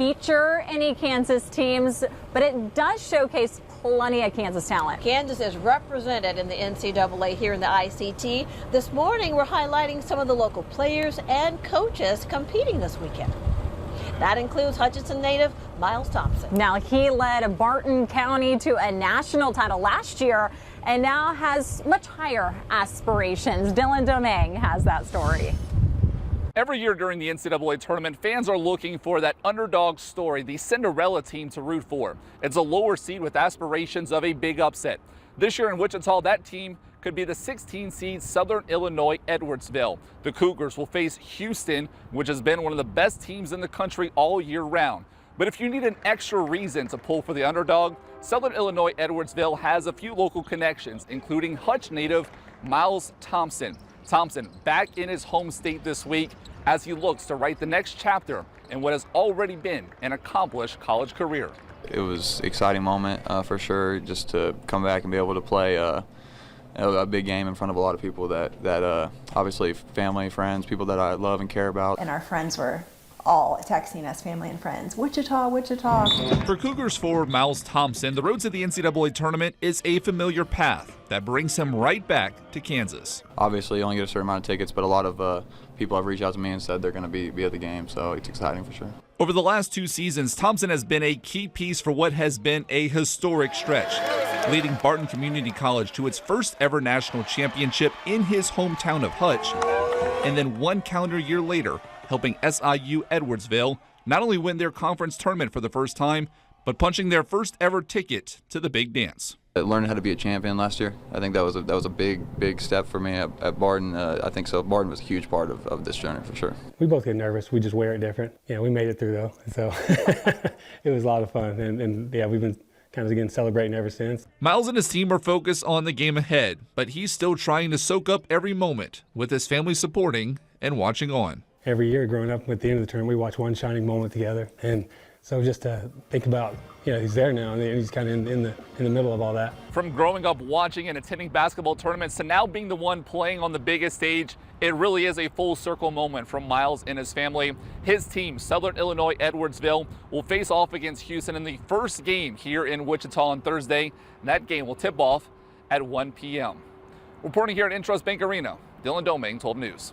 feature any Kansas teams, but it does showcase plenty of Kansas talent. Kansas is represented in the NCAA here in the ICT. This morning, we're highlighting some of the local players and coaches competing this weekend. That includes Hutchinson native Myles Thompson. Now, he led Barton County to a national title last year and now has much higher aspirations. Dylan Domingue has that story. Every year during the NCAA tournament, fans are looking for that underdog story, the Cinderella team to root for. It's a lower seed with aspirations of a big upset. This year in Wichita, that team could be the 16 seed Southern Illinois Edwardsville. The Cougars will face Houston, which has been one of the best teams in the country all year round. But if you need an extra reason to pull for the underdog, Southern Illinois Edwardsville has a few local connections, including Hutch native Myles Thompson. Thompson back in his home state this week as he looks to write the next chapter in what has already been an accomplished college career. It was an exciting moment for sure, just to come back and be able to play a big game in front of a lot of people that obviously family, friends, people that I love and care about. And our friends were all texting us, family and friends, Wichita, Wichita. For Cougars forward Myles Thompson, the road to the NCAA tournament is a familiar path that brings him right back to Kansas. Obviously, you only get a certain amount of tickets, but a lot of people have reached out to me and said they're going to be at the game, so it's exciting for sure. Over the last 2 seasons, Thompson has been a key piece for what has been a historic stretch, leading Barton Community College to its first ever national championship in his hometown of Hutch, and then 1 calendar year later, helping SIU Edwardsville not only win their conference tournament for the first time, but punching their first ever ticket to the big dance. Learning how to be a champion last year, I think that was a big step for me at Barton. I think so. Barton was a huge part of this journey for sure. We both get nervous. We just wear it different. Yeah, we made it through though, so it was a lot of fun. And yeah, we've been kind of again celebrating ever since. Myles and his team are focused on the game ahead, but he's still trying to soak up every moment with his family supporting and watching on. Every year growing up at the end of the tournament, we watch one shining moment together. And so just to think about, he's there now and he's kind of in the middle of all that. From growing up watching and attending basketball tournaments to now being the one playing on the biggest stage, it really is a full circle moment from Myles and his family. His team, Southern Illinois Edwardsville, will face off against Houston in the first game here in Wichita on Thursday. And that game will tip off at 1 p.m. Reporting here at Intrust Bank Arena, Dylan Domingue, 12 News.